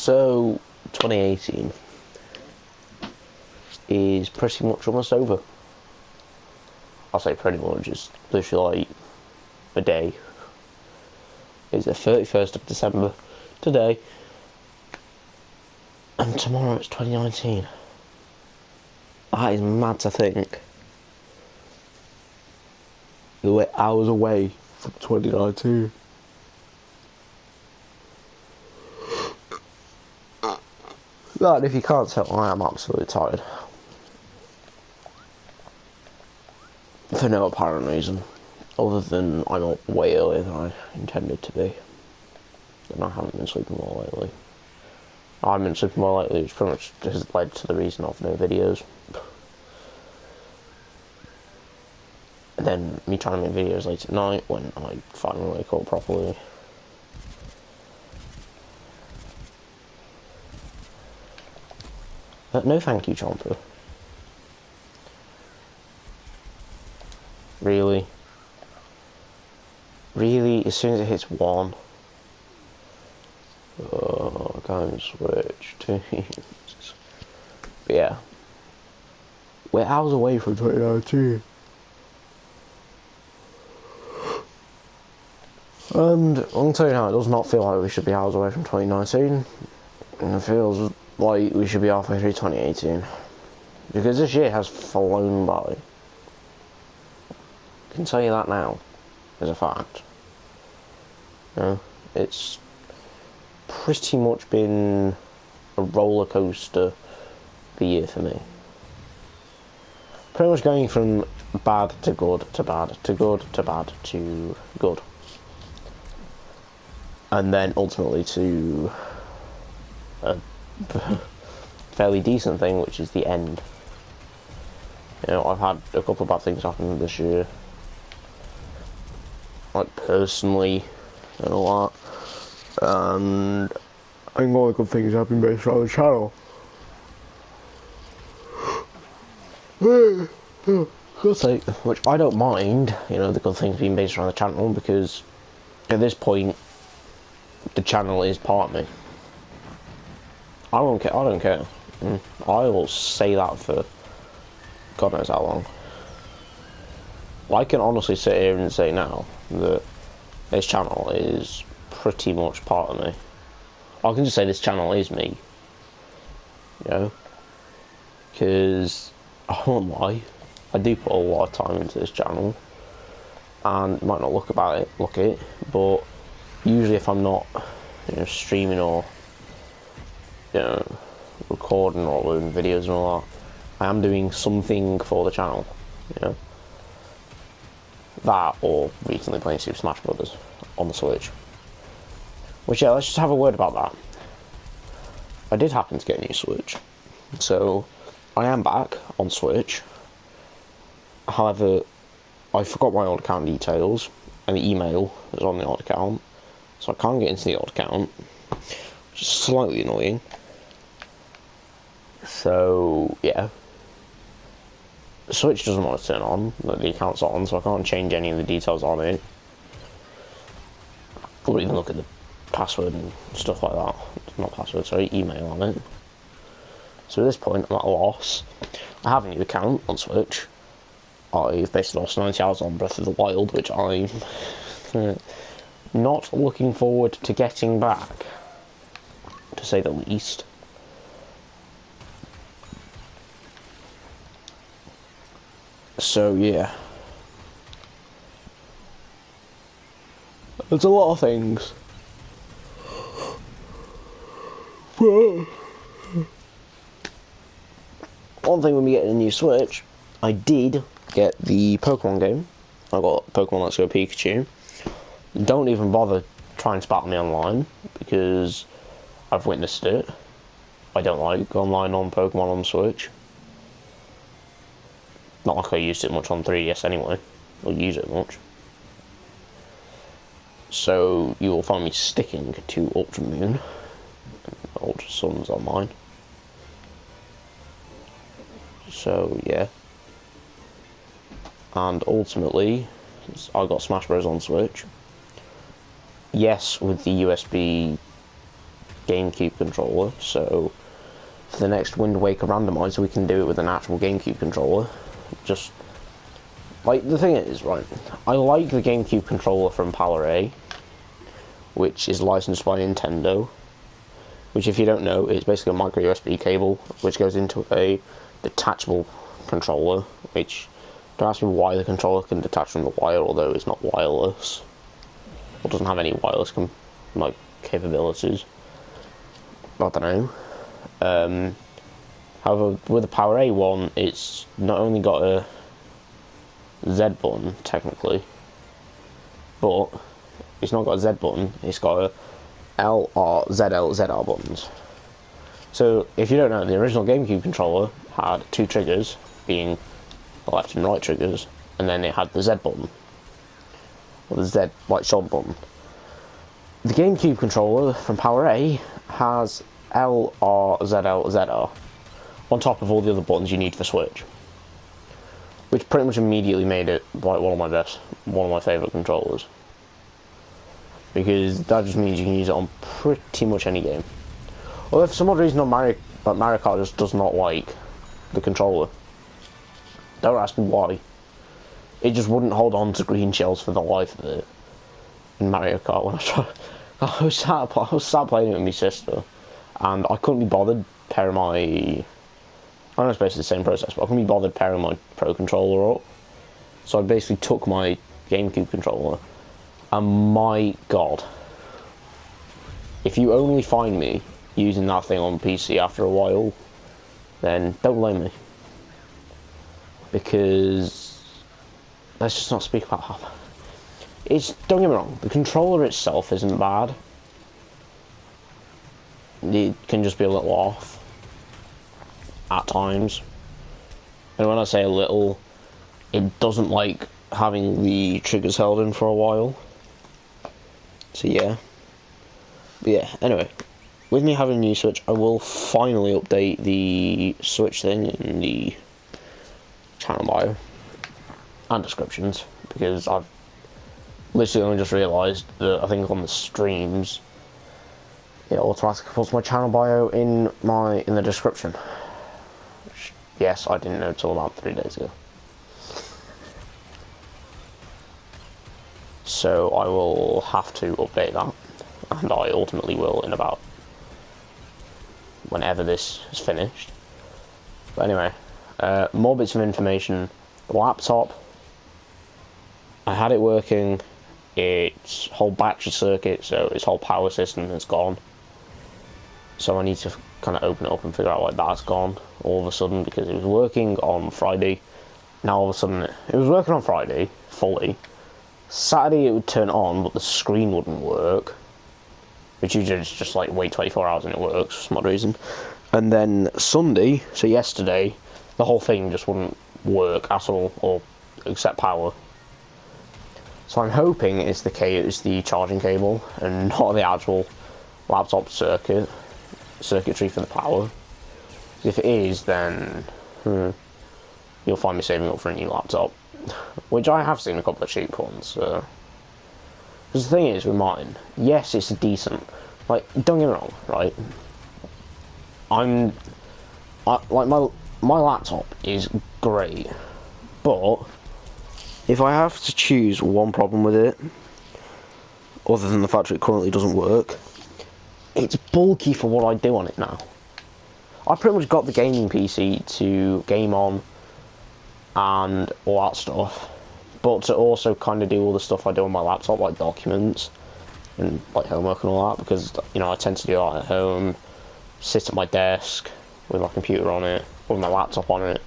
So, 2018 is pretty much almost over. I'll say pretty much, it's literally like a day. It's the 31st of December today, and tomorrow it's 2019. That is mad to think. We're hours away from 2019. But if you can't tell, I am absolutely tired. For no apparent reason. Other than I'm up way earlier than I intended to be. And I haven't been sleeping well lately. I haven't been sleeping well lately, which pretty much has led to the reason of no videos. And then me trying to make videos late at night when I finally wake up properly. But no thank you, Chomper. Really? Really? As soon as it hits 1? Oh, I can't switch to... But yeah. We're hours away from 2019. And I'll tell you now, it does not feel like we should be hours away from 2019. And it feels like we should be halfway through 2018. Because this year has flown by. I can tell you that now, as a fact. You know, it's pretty much been a roller coaster the year for me. Pretty much going from bad to good to bad to good to bad to good. And then ultimately to a fairly decent thing, which is the end. You know, I've had a couple of bad things happen this year. Like, personally, and all that. And I think all the good things have been based around the channel. Good thing, which I don't mind, you know, the good things being based around the channel, because at this point, the channel is part of me. I don't care. I will say that for God knows how long. I can honestly sit here and say now that this channel is pretty much part of me. I can just say this channel is me. You know? Because, I won't lie, I do put a lot of time into this channel. And might not look it, but usually if I'm not, you know, streaming or, you know, recording or doing videos and all that, I am doing something for the channel, you know. That, or recently playing Super Smash Bros. On the Switch. Which, yeah, let's just have a word about that. I did happen to get a new Switch, so I am back on Switch. However, I forgot my old account details, and the email is on the old account, so I can't get into the old account, which is slightly annoying. So, yeah. The Switch doesn't want to turn on, but the account's on, so I can't change any of the details on it. Or even look at the password and stuff like that. Not password, sorry, email on it. So at this point, I'm at a loss. I have a new account on Switch. I've basically lost 90 hours on Breath of the Wild, which I'm not looking forward to getting back, to say the least. So, yeah. There's a lot of things. One thing when we get a new Switch, I did get the Pokemon game. I got Pokemon Let's Go Pikachu. Don't even bother trying to battle me online, because I've witnessed it. I don't like online on Pokemon on Switch. Not like I used it much on 3DS anyway. Or use it much. So you will find me sticking to Ultra Moon. Ultra Sun's online. So yeah. And ultimately, I got Smash Bros on Switch. Yes, with the USB GameCube controller, so for the next Wind Waker randomizer we can do it with an actual GameCube controller. Just, like, the thing is, right, I like the GameCube controller from PowerA, which is licensed by Nintendo, which, if you don't know, is basically a micro USB cable which goes into a detachable controller, which, don't ask me why the controller can detach from the wire, although it's not wireless, or doesn't have any wireless like capabilities. I don't know. However, with the PowerA one, it's not only got a Z button technically, but it's not got a Z button. It's got a L, R, ZL, ZR buttons. So if you don't know, the original GameCube controller had two triggers, being the left and right triggers, and then it had the Z button, or the Z right shoulder button. The GameCube controller from PowerA has L, R, ZL, ZR on top of all the other buttons you need for Switch, which pretty much immediately made it like one of my favourite controllers, because that just means you can use it on pretty much any game. Although for some odd reason Mario Kart just does not like the controller. Don't ask me why. It just wouldn't hold on to green shells for the life of it in Mario Kart. When I was sat playing it with my sister, and I couldn't be bothered pairing my, I know it's basically the same process, but I couldn't be bothered pairing my Pro controller up. So I basically took my GameCube controller, and my god, if you only find me using that thing on PC after a while, then don't blame me. Because let's just not speak about how don't get me wrong, the controller itself isn't bad. It can just be a little off at times, and when I say a little, it doesn't like having the triggers held in for a while. So yeah. But yeah, anyway, with me having a new Switch, I will finally update the Switch thing in the channel bio and descriptions, because I've literally only just realised that I think on the streams it automatically puts my channel bio in the description. Which, yes, I didn't know until about 3 days ago. So I will have to update that, and I ultimately will in about whenever this is finished. But anyway, more bits of information. The laptop, I had it working, its whole battery circuit, so its whole power system has gone. So I need to kind of open it up and figure out why that's gone all of a sudden, because it was working on Friday. Now all of a sudden, it was working on Friday, fully. Saturday it would turn on, but the screen wouldn't work. Which usually is just like wait 24 hours and it works for some odd reason. And then Sunday, so yesterday, the whole thing just wouldn't work at all, or except power. So I'm hoping it's the charging cable and not the actual laptop circuitry for the power. If it is, then you'll find me saving up for a new laptop, which I have seen a couple of cheap ones. Because the thing is with mine, yes, it's a decent, like, don't get me wrong, right? Like my laptop is great, but if I have to choose one problem with it, other than the fact that it currently doesn't work, it's bulky for what I do on it now. I pretty much got the gaming PC to game on and all that stuff, but to also kind of do all the stuff I do on my laptop, like documents and like homework and all that, because, you know, I tend to do that at home, sit at my desk with my computer on it, with my laptop on it,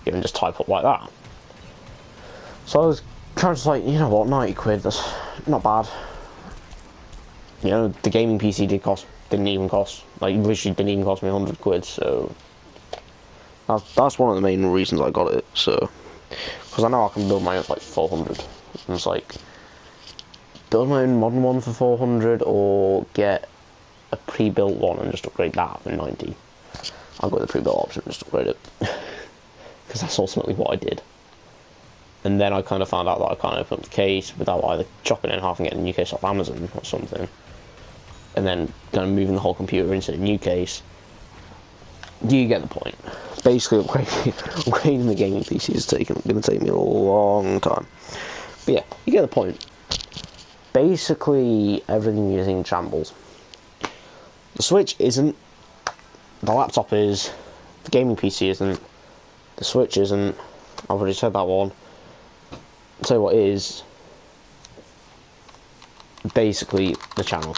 and just type up like that. So I was kind of just like, you know what, 90 quid, that's not bad. You know, the gaming PC didn't even cost, like, literally didn't even cost me 100 quid, so that's one of the main reasons I got it. So, because I know I can build my own for like 400, and it's like, build my own modern one for 400, or get a pre-built one and just upgrade that for 90. I'll go with the pre-built option and just upgrade it, because that's ultimately what I did. And then I kind of found out that I can't open up the case without either chopping it in half and getting a new case off Amazon or something, and then kind of moving the whole computer into the new case. You get the point. Basically, upgrading the gaming PC is going to take me a long time. But yeah, you get the point. Basically, everything is in shambles. The Switch isn't. The laptop is. The gaming PC isn't. The Switch isn't. I've already said that one. I'll tell you what is. Basically, the channel.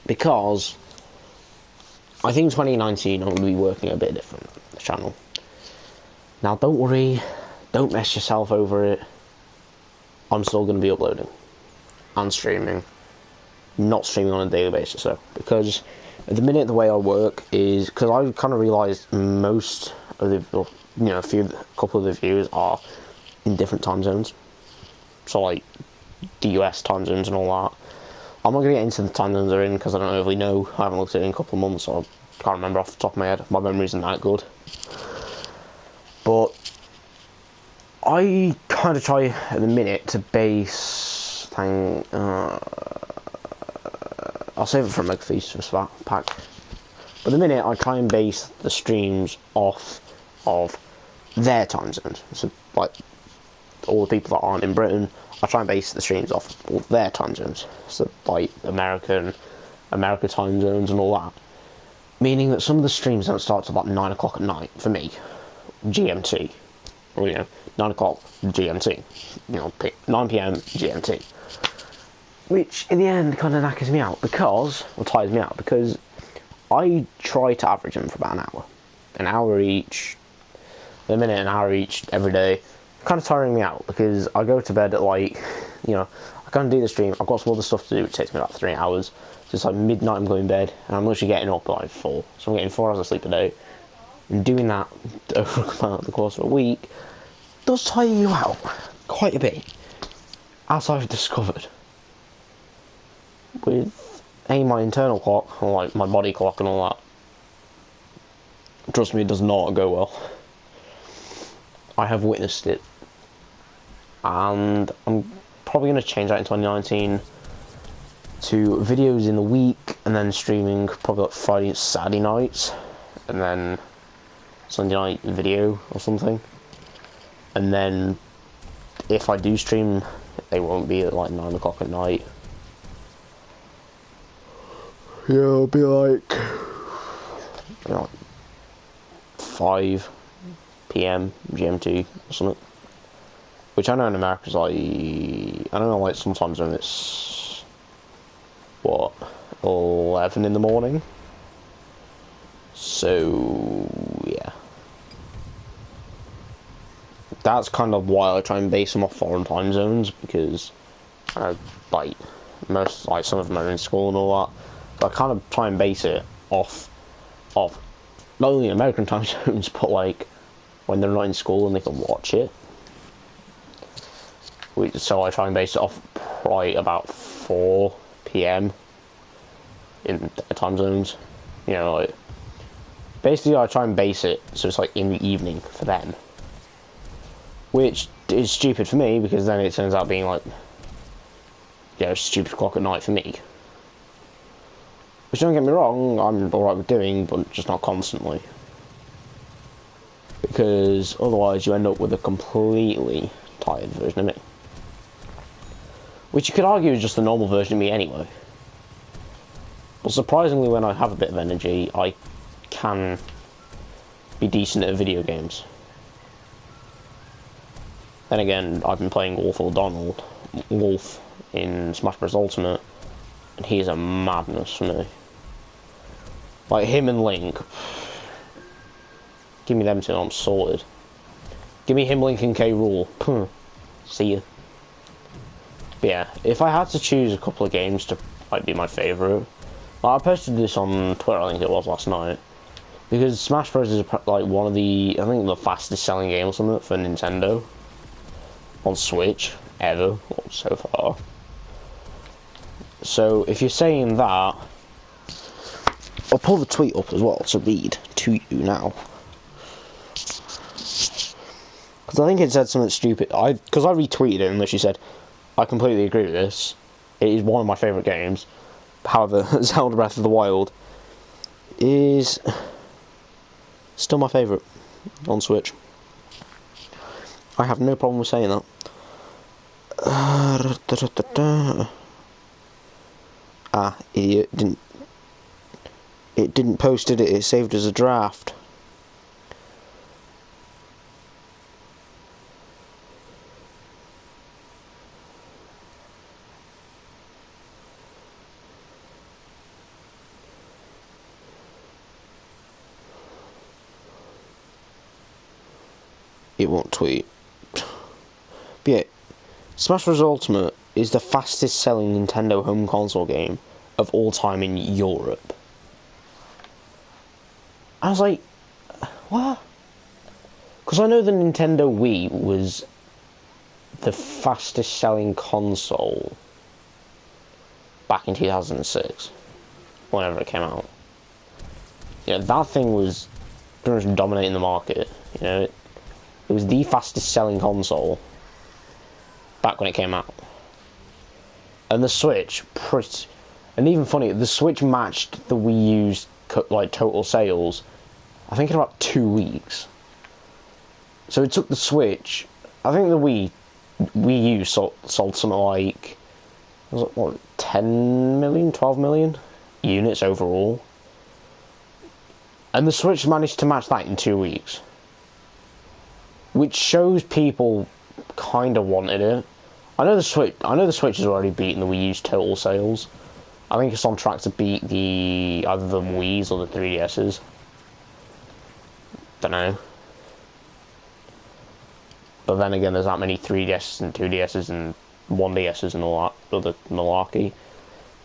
Because I think 2019 I'm going to be working a bit different. The channel. Now, don't worry. Don't mess yourself over it. I'm still going to be uploading. And streaming. Not streaming on a daily basis, though. Because at the minute, the way I work is... Because I kind of realised most of the... You know, couple of the viewers are in different time zones. So, like, the US time zones and all that. I'm not going to get into the time zones they're in, because I don't really know. I haven't looked at it in a couple of months, so I can't remember off the top of my head. My memory isn't that good. But I kind of try, at the minute, to base... I'll save it for a Mega Feast for that pack. But at the minute, I try and base the streams off of their time zones. So, like, all the people that aren't in Britain, I try and base the streams off all their time zones. So, like, America time zones and all that. Meaning that some of the streams don't start till about 9 o'clock at night, for me. GMT. Or, you know, 9 o'clock GMT. You know, 9 PM GMT. Which, in the end, kind of knackers me out, or tires me out, because I try to average them for about an hour. An hour each, a minute, an hour each, every day. Kind of tiring me out, because I go to bed at, like, you know, I can't do the stream, I've got some other stuff to do, it takes me about 3 hours. So it's like midnight I'm going to bed, and I'm literally getting up at like 4. So I'm getting 4 hours of sleep a day. And doing that over the course of a week does tire you out quite a bit, as I've discovered. With my internal clock, or like my body clock and all that, trust me, it does not go well. I have witnessed it. And I'm probably going to change that in 2019 to videos in the week, and then streaming probably like Friday and Saturday nights, and then Sunday night video or something. And then if I do stream, they won't be at like 9 o'clock at night. Yeah, it'll be like, you know, 5 PM GMT or something. Which I know in America is like, I don't know, like sometimes when it's, what, 11 in the morning? So, yeah. That's kind of why I try and base them off foreign time zones, because, like, some of them are in school and all that. So I kind of try and base it off of not only American time zones, but like when they're not in school and they can watch it. So I try and base it off right about 4 PM in time zones. You know, like, basically I try and base it so it's like in the evening for them. Which is stupid for me, because then it turns out being like, you know, stupid o'clock at night for me. Which, don't get me wrong, I'm alright with doing, but just not constantly. Because otherwise you end up with a completely tired version of me. Which you could argue is just the normal version of me anyway. But surprisingly, when I have a bit of energy, I can be decent at video games. Then again, I've been playing Wolf in Smash Bros. Ultimate, and he's a madness for me. Like, him and Link. Give me them two, I'm sorted. Give me him, Link, and K. Rool. See ya. But yeah, if I had to choose a couple of games to like be my favourite, like, I posted this on Twitter, I think it was last night, because Smash Bros. Is like one of the, I think, the fastest selling game or something for Nintendo on Switch ever, so far. So if you're saying that, I'll pull the tweet up as well to read to you now. Because I think it said something stupid. Because I retweeted it and she said, I completely agree with this. It is one of my favourite games. However, Zelda Breath of the Wild is still my favourite on Switch. I have no problem with saying that. Idiot, it didn't post it, it saved as a draft. It won't tweet. But yeah, Smash Bros. Ultimate is the fastest selling Nintendo home console game of all time in Europe. I was like, what? Because I know the Nintendo Wii was the fastest selling console back in 2006, whenever it came out. You know, that thing was pretty much dominating the market. You know, it was the fastest selling console back when it came out. And the Switch, and even funny, the Switch matched the Wii U's like total sales, I think in about 2 weeks. So it took the Switch, I think the Wii U sold something like, was it what, 10 million, 12 million units overall. And the Switch managed to match that in 2 weeks. Which shows people kind of wanted it. I know the Switch has already beaten the Wii U's total sales. I think it's on track to beat either the Wii's or the 3DS's. Don't know. But then again, there's that many 3DS's and 2DS's and 1DS's and all that other malarkey.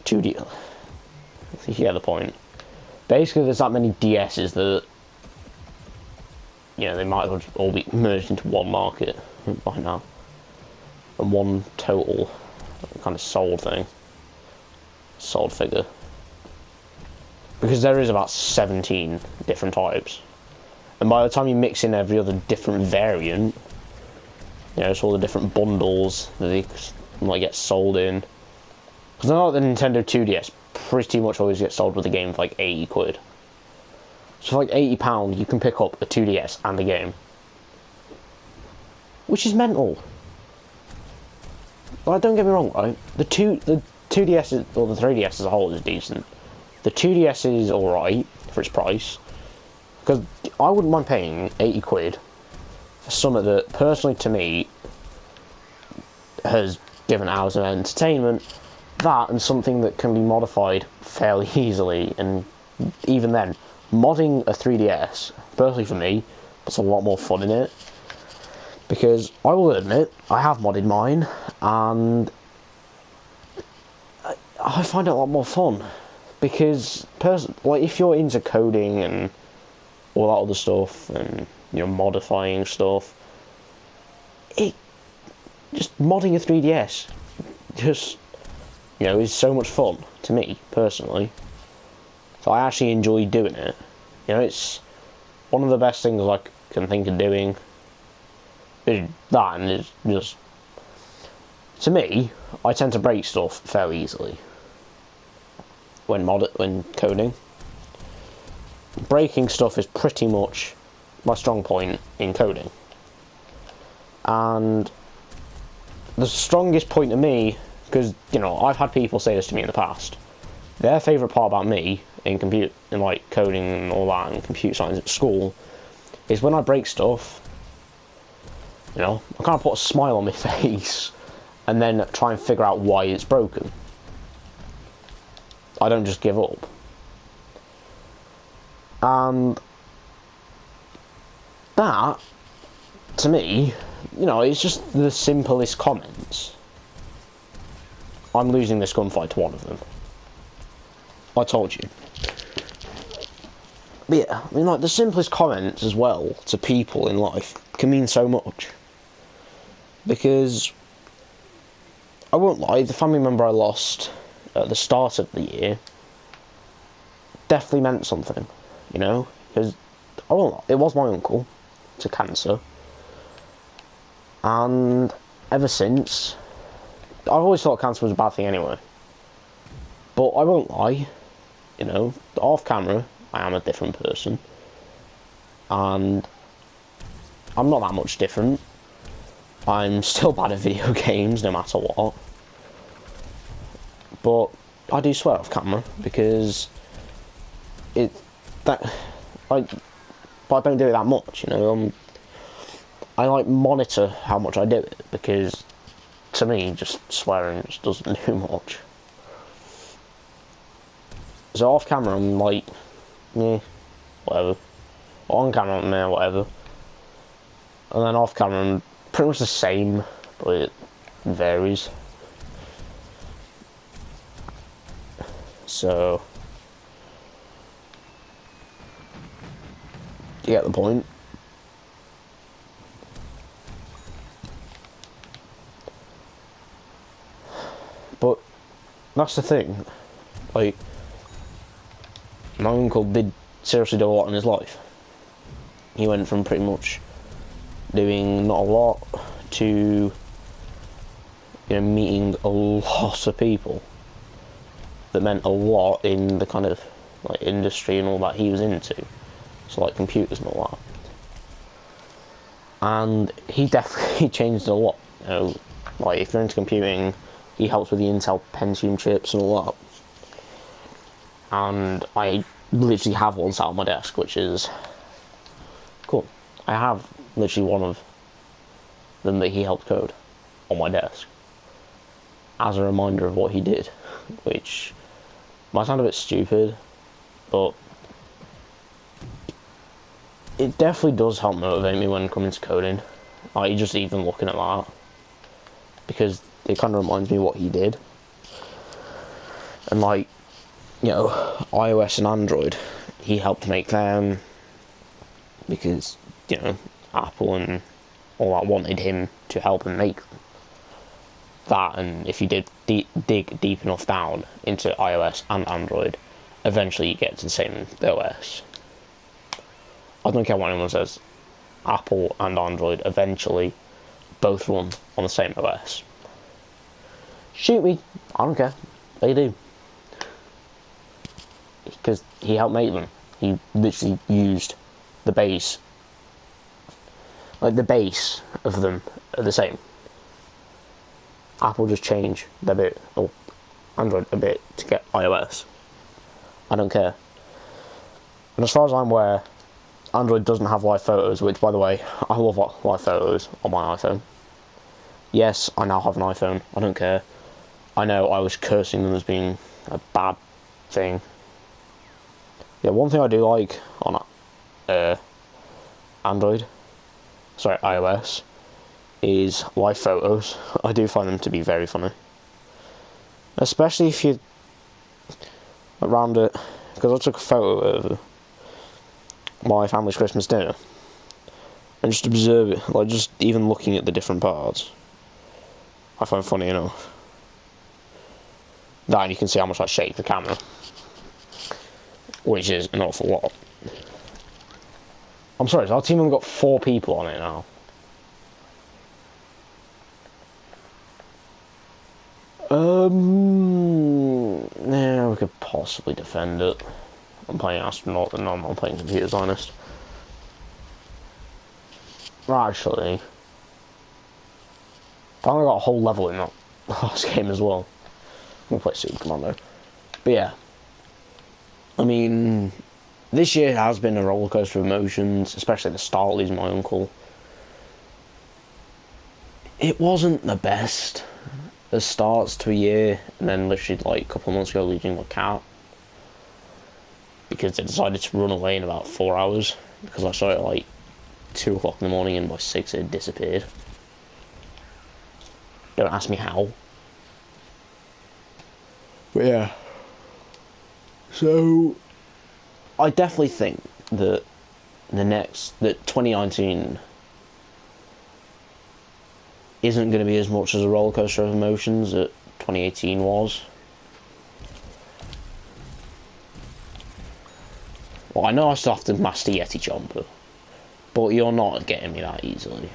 2D. You get the point. Basically, there's that many DS's that, you know, they might as well all be merged into one market by now. And one total kind of sold figure. Because there is about 17 different types. And by the time you mix in every other different variant, you know, it's all the different bundles that they might get sold in. Because I know the Nintendo 2DS pretty much always gets sold with a game for like 80 quid. So for like £80 you can pick up a 2DS and a game. Which is mental. Like, don't get me wrong, right? The 2DS or the 3DS as a whole is decent. The 2DS is alright for its price. Because I wouldn't mind paying 80 quid for something that, personally to me, has given hours of entertainment. That and something that can be modified fairly easily. And even then, modding a 3DS, personally for me, puts a lot more fun in it. Because I will admit, I have modded mine, and I find it a lot more fun. Because, like, if you're into coding and all that other stuff, and, you know, modifying stuff, just modding a 3DS, just, you know, is so much fun, to me, personally. So I actually enjoy doing it. You know, it's one of the best things I can think of doing. That, and it's just, to me, I tend to break stuff fairly easily when coding. Breaking stuff is pretty much my strong point in coding. And the strongest point to me, because, you know, I've had people say this to me in the past, their favourite part about me in like coding and all that and computer science at school is when I break stuff. You know, I kind of put a smile on my face and then try and figure out why it's broken. I don't just give up. And that, to me, you know, it's just the simplest comments. I'm losing this gunfight to one of them. I told you. But yeah, I mean, like, the simplest comments as well to people in life can mean so much. Because, I won't lie, the family member I lost at the start of the year definitely meant something, you know? Because, I won't lie, it was my uncle to cancer. And ever since, I've always thought cancer was a bad thing anyway. But I won't lie, you know, off camera, I am a different person. And I'm not that much different. I'm still bad at video games, no matter what. But I do swear off camera, because but I don't do it that much, you know. I like monitor how much I do it, because to me, just swearing just doesn't do much. So off camera, I'm like, yeah, whatever. On camera, I'm whatever. And then off camera, I'm pretty much the same, but it varies. So, you get the point. But that's the thing. Like, my uncle did seriously do a lot in his life. He went from pretty much doing not a lot to, you know, meeting a lot of people that meant a lot in the kind of like industry and all that he was into, so like computers and all that. And he definitely changed a lot. You know, like if you're into computing, he helps with the Intel Pentium chips and all that. And I literally have one sat on my desk, which is cool. I have literally one of them that he helped code on my desk as a reminder of what he did, which might sound a bit stupid, but it definitely does help motivate me when it comes to coding. Like, just even looking at that, because it kind of reminds me of what he did. And like, you know, iOS and Android, he helped make them, because, you know, Apple and all that wanted him to help him make that. And if you did dig deep enough down into iOS and Android, eventually you get to the same OS. I don't care what anyone says, Apple and Android eventually both run on the same OS. Shoot me, I don't care, they do. Because he helped make them. He literally used the base. Like, the base of them are the same. Apple just changed their bit, or Android a bit, to get iOS. I don't care. And as far as I'm aware, Android doesn't have live photos, which, by the way, I love live photos on my iPhone. Yes, I now have an iPhone. I don't care. I know I was cursing them as being a bad thing. Yeah, one thing I do like on iOS, is live photos. I do find them to be very funny. Especially if you around it, because I took a photo of my family's Christmas dinner, and just observe it, like just even looking at the different parts, I find funny enough. That, and you can see how much I shake the camera, which is an awful lot. I'm sorry, so our team only got 4 people on it now. Yeah, we could possibly defend it. I'm playing Astronaut and I'm playing Computer Zionist. Well, actually, I only got a whole level in that last game as well. I'm gonna play Super Commando. But yeah, I mean, this year has been a rollercoaster of emotions, especially at the start, losing my uncle. It wasn't the best. The starts to a year, and then literally like a couple of months ago losing my cat, because they decided to run away in about 4 hours, because I saw it at like 2 o'clock in the morning and by 6 it had disappeared. Don't ask me how. But yeah. So I definitely think that that 2019 isn't going to be as much as a rollercoaster of emotions that 2018 was. Well, I know I still have to master Yeti Jumper, but you're not getting me that easily.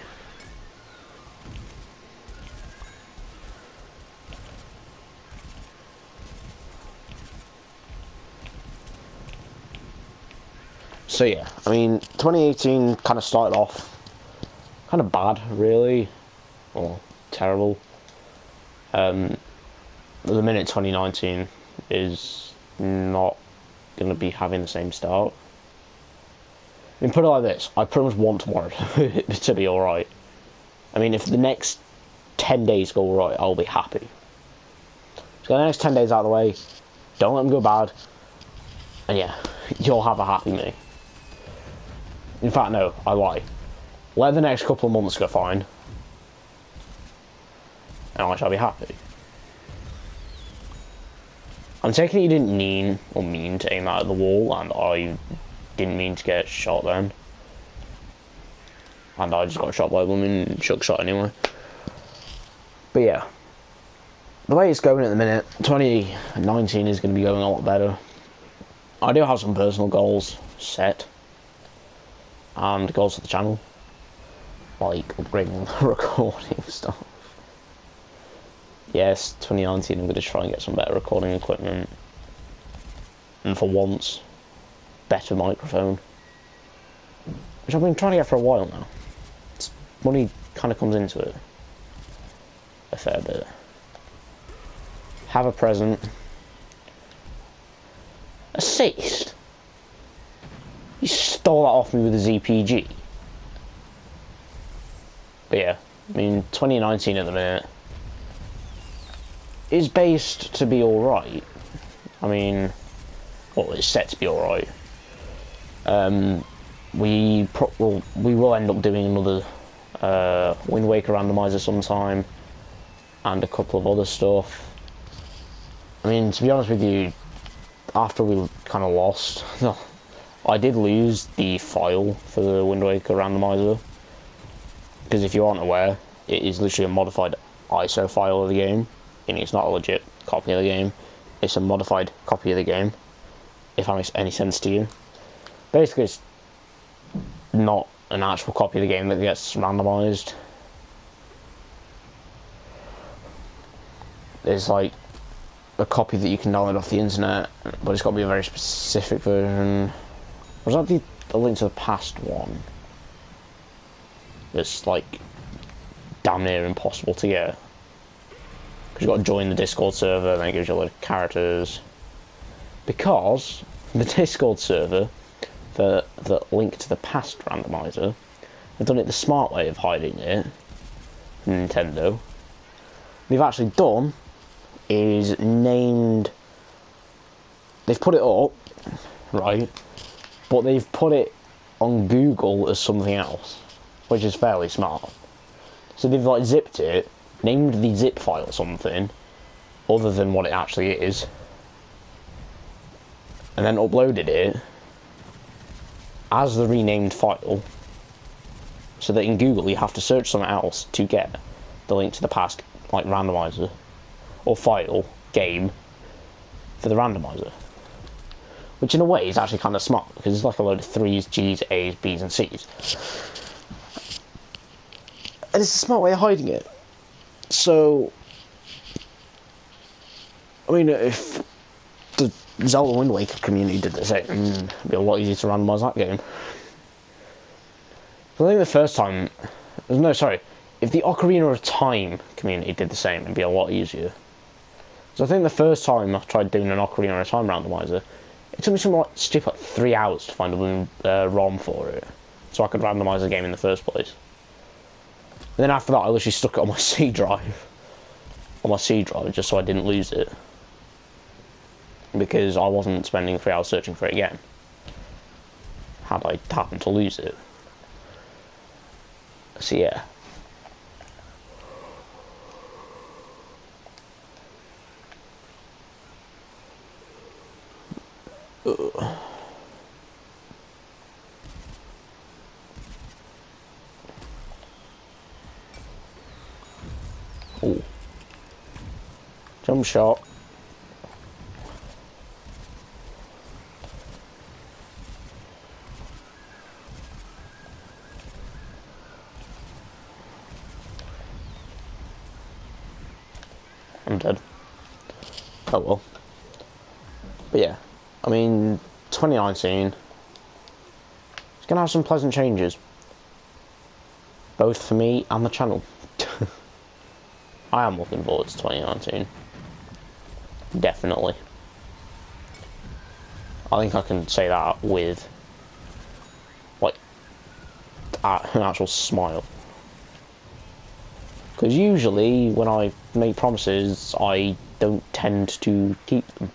So yeah, I mean, 2018 kind of started off kind of bad, really, or terrible. The minute 2019 is not going to be having the same start. I mean, put it like this, I pretty much want tomorrow to be alright. I mean, if the next 10 days go alright, I'll be happy. So the next 10 days out of the way, don't let them go bad, and yeah, you'll have a happy me. In fact, no, I lie. Let the next couple of months go fine, and I shall be happy. I'm taking it you didn't mean to aim that at the wall, and I didn't mean to get shot then. And I just got shot by a blooming chuck shot anyway. But yeah, the way it's going at the minute, 2019 is going to be going a lot better. I do have some personal goals set, and goals for the channel, like upgrading the recording stuff. Yes, 2019 I'm going to try and get some better recording equipment, and for once, better microphone, which I've been trying to get for a while now. Money kind of comes into it a fair bit. Have a present. Assist? You stole that off me with a ZPG. But yeah, I mean, 2019 at the minute is based to be alright. I mean, well, it's set to be alright. We will end up doing another Wind Waker randomizer sometime, and a couple of other stuff. I mean, to be honest with you, after we kind of lost, I did lose the file for the Wind Waker randomizer, because if you aren't aware, it is literally a modified ISO file of the game, and it's not a legit copy of the game. It's a modified copy of the game, if that makes any sense to you. Basically, it's not an actual copy of the game that gets randomized. There's like a copy that you can download off the internet, but it's got to be a very specific version. Was that the Link to the Past one? It's like damn near impossible to get, because you've got to join the Discord server, and then it gives you a load of characters. Because the Discord server for the Link to the Past randomizer, they've done it the smart way of hiding it, Nintendo. They've actually done is they've put it up, right, but they've put it on Google as something else, which is fairly smart. So they've like zipped it, named the zip file something other than what it actually is, and then uploaded it as the renamed file, so that in Google you have to search something else to get the Link to the Past like randomizer or file game for the randomizer, which in a way is actually kind of smart, because it's like a load of 3's, G's, A's, B's and C's, and it's a smart way of hiding it. So I mean, if the Zelda Wind Waker community did the same, it'd be a lot easier to randomise that game. I think the first time, no, sorry, if the Ocarina of Time community did the same, it'd be a lot easier. So I think the first time I tried doing an Ocarina of Time randomizer, it took me something like stupid like 3 hours to find a ROM for it, so I could randomise the game in the first place. And then after that, I literally stuck it on my C drive, just so I didn't lose it, because I wasn't spending 3 hours searching for it again, had I happened to lose it. So yeah. Oh. Jump shot. I'm dead. Oh well. But yeah, I mean, 2019 It's going to have some pleasant changes. Both for me and the channel. I am looking forward to 2019. Definitely. I think I can say that with, like, an actual smile. Because usually, when I make promises, I don't tend to keep them.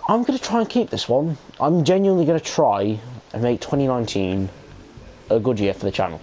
I'm going to try and keep this one. I'm genuinely going to try and make 2019 a good year for the channel.